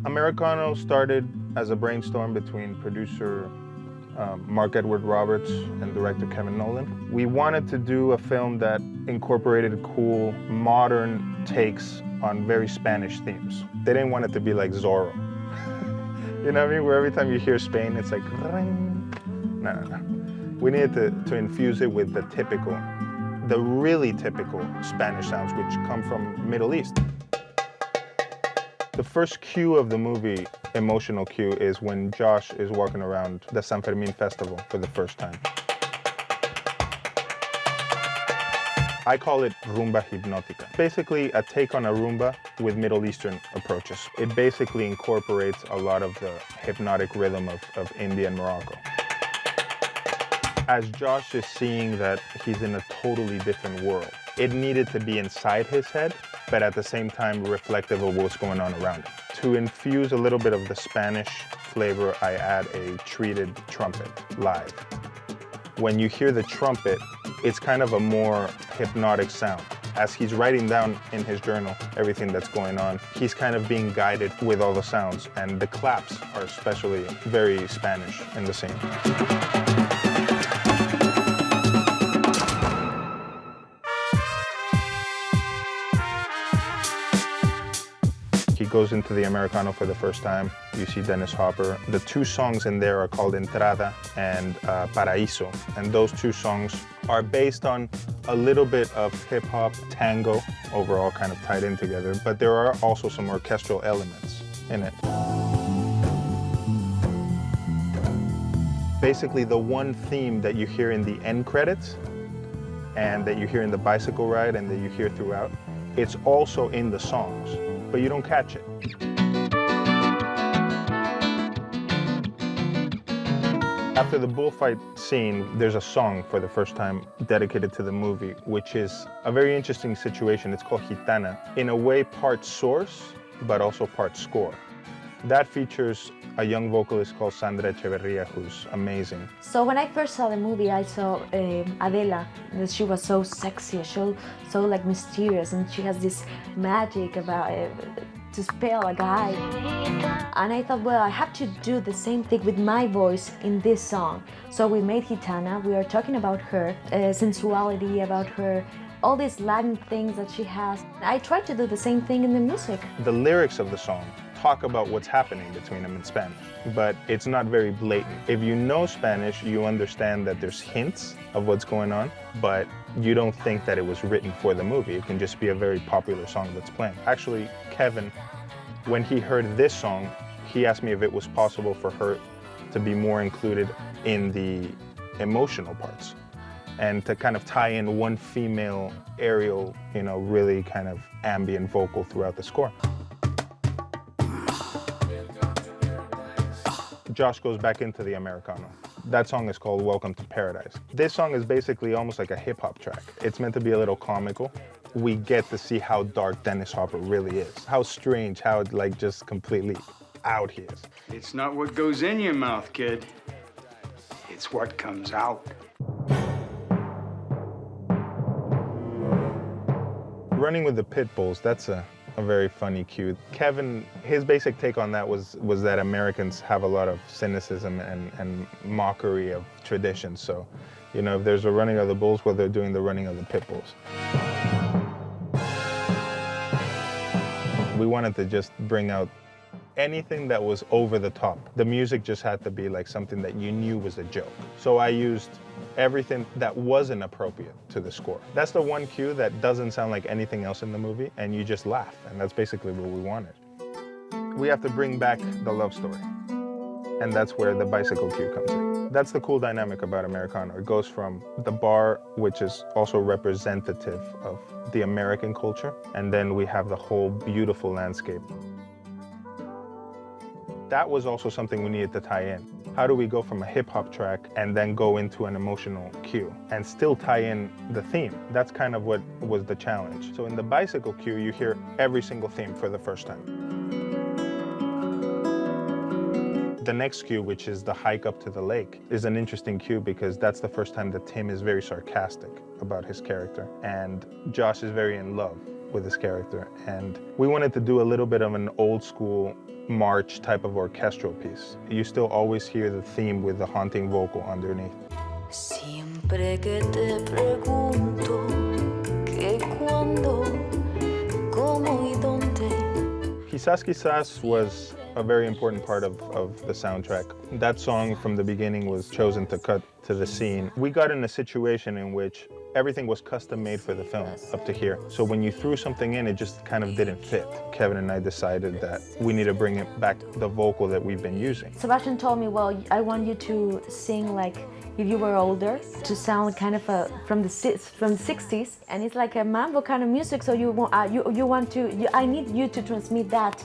Americano started as a brainstorm between producer Mark Edward Roberts and director Kevin Nolan. We wanted to do a film that incorporated cool, modern takes on very Spanish themes. They didn't want it to be like Zorro. You know what I mean? Where every time you hear Spain, it's like, ring. No, no, no. We needed to infuse it with the really typical Spanish sounds, which come from Middle East. The first cue of the movie, emotional cue, is when Josh is walking around the San Fermin festival for the first time. I call it rumba hipnótica. Basically a take on a rumba with Middle Eastern approaches. It basically incorporates a lot of the hypnotic rhythm of India and Morocco. As Josh is seeing that he's in a totally different world, it needed to be inside his head, but at the same time reflective of what's going on around him. To infuse a little bit of the Spanish flavor, I add a treated trumpet live. When you hear the trumpet, it's kind of a more hypnotic sound. As he's writing down in his journal everything that's going on, he's kind of being guided with all the sounds, and the claps are especially very Spanish in the scene. He goes into the Americano for the first time. You see Dennis Hopper. The two songs in there are called Entrada and Paraíso. And those two songs are based on a little bit of hip hop, tango, overall kind of tied in together. But there are also some orchestral elements in it. Basically, the one theme that you hear in the end credits and that you hear in the bicycle ride and that you hear throughout, it's also in the songs, but you don't catch it. After the bullfight scene, there's a song for the first time dedicated to the movie, which is a very interesting situation. It's called Gitana. In a way, part source, but also part score. That features a young vocalist called Sandra Echeverria, who's amazing. So when I first saw the movie, I saw Adela, that she was so sexy, so like mysterious, and she has this magic about to spell a guy. And I thought, well, I have to do the same thing with my voice in this song. So we made Gitana. We are talking about her sensuality, about her, all these Latin things that she has. I tried to do the same thing in the music. The lyrics of the song talk about what's happening between them in Spanish, but it's not very blatant. If you know Spanish, you understand that there's hints of what's going on, but you don't think that it was written for the movie. It can just be a very popular song that's playing. Actually, Kevin, when he heard this song, he asked me if it was possible for her to be more included in the emotional parts and to kind of tie in one female aerial, you know, really kind of ambient vocal throughout the score. Josh goes back into the Americano. That song is called Welcome to Paradise. This song is basically almost like a hip-hop track. It's meant to be a little comical. We get to see how dark Dennis Hopper really is, how strange, how like just completely out he is. It's not what goes in your mouth, kid. It's what comes out. Running with the pit bulls, that's a very funny cue. Kevin, his basic take on that was that Americans have a lot of cynicism and mockery of tradition. So, you know, if there's a running of the bulls, well, they're doing the running of the pit bulls. We wanted to just bring out anything that was over the top. The music just had to be like something that you knew was a joke. So I used everything that wasn't appropriate to the score. That's the one cue that doesn't sound like anything else in the movie, and you just laugh, and that's basically what we wanted. We have to bring back the love story, and that's where the bicycle cue comes in. That's the cool dynamic about Americano. It goes from the bar, which is also representative of the American culture, and then we have the whole beautiful landscape. That was also something we needed to tie in. How do we go from a hip-hop track and then go into an emotional cue and still tie in the theme? That's kind of what was the challenge. So in the bicycle cue, you hear every single theme for the first time. The next cue, which is the hike up to the lake, is an interesting cue because that's the first time that Tim is very sarcastic about his character and Josh is very in love with his character. And we wanted to do a little bit of an old school march type of orchestral piece. You still always hear the theme with the haunting vocal underneath. Siempre que te pregunto que cuándo, cómo y dónde. Quizás Quizás was a very important part of the soundtrack. That song from the beginning was chosen to cut to the scene. We got in a situation in which everything was custom made for the film up to here. So when you threw something in, it just kind of didn't fit. Kevin and I decided that we need to bring it back, the vocal that we've been using. Sebastian told me, well, I want you to sing like if you were older, to sound kind of from the 60s, and it's like a mambo kind of music. So I need you to transmit that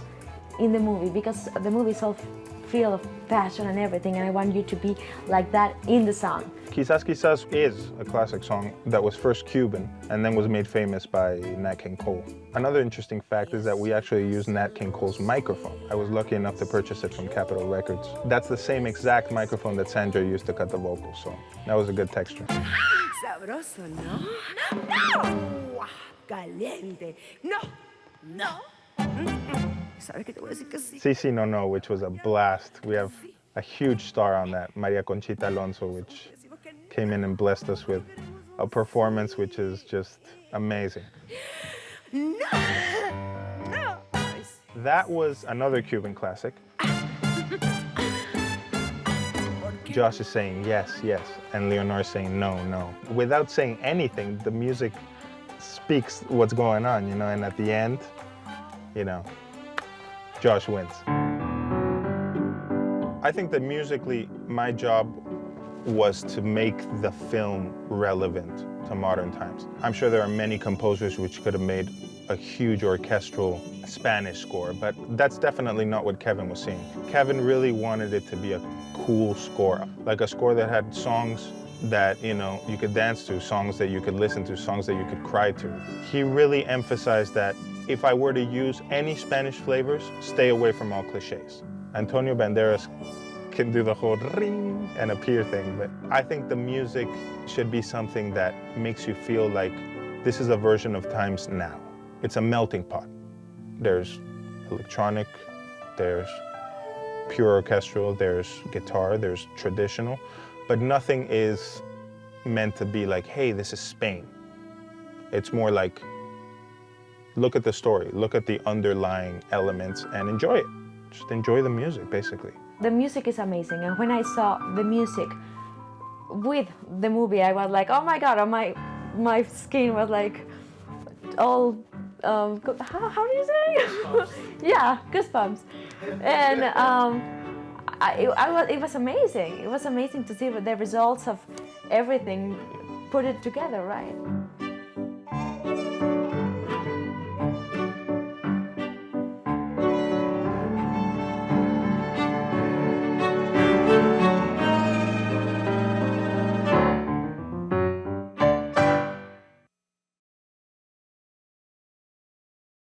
in the movie, because the movie is all feel of passion and everything, and I want you to be like that in the song. Quizás Quizás is a classic song that was first Cuban and then was made famous by Nat King Cole. Another interesting fact is that we actually used Nat King Cole's microphone. I was lucky enough to purchase it from Capitol Records. That's the same exact microphone that Sandra used to cut the vocals, so that was a good texture. Sabroso, ¿no? No. Caliente. No. No. ¿Sabes qué te voy a decir que sí? Sí, sí, no, no, which was a blast. We have a huge star on that, Maria Conchita Alonso, which came in and blessed us with a performance which is just amazing. No. No. That was another Cuban classic. Josh is saying yes, yes, and Leonor is saying no, no. Without saying anything, the music speaks what's going on, you know, and at the end, you know, Josh wins. I think that musically, my job was to make the film relevant to modern times. I'm sure there are many composers which could have made a huge orchestral Spanish score, but that's definitely not what Kevin was saying. Kevin really wanted it to be a cool score, like a score that had songs that, you know, you could dance to, songs that you could listen to, songs that you could cry to. He really emphasized that if I were to use any Spanish flavors, stay away from all cliches. Antonio Banderas can do the whole ring and appear thing, but I think the music should be something that makes you feel like this is a version of times now. It's a melting pot. There's electronic, there's pure orchestral, there's guitar, there's traditional, but nothing is meant to be like, hey, this is Spain. It's more like, look at the story, look at the underlying elements and enjoy it. Just enjoy the music, basically. The music is amazing, and when I saw the music with the movie, I was like, oh my God, my skin was like all, how do you say? Yeah, goosebumps. And it was amazing. It was amazing to see the results of everything, put it together, right?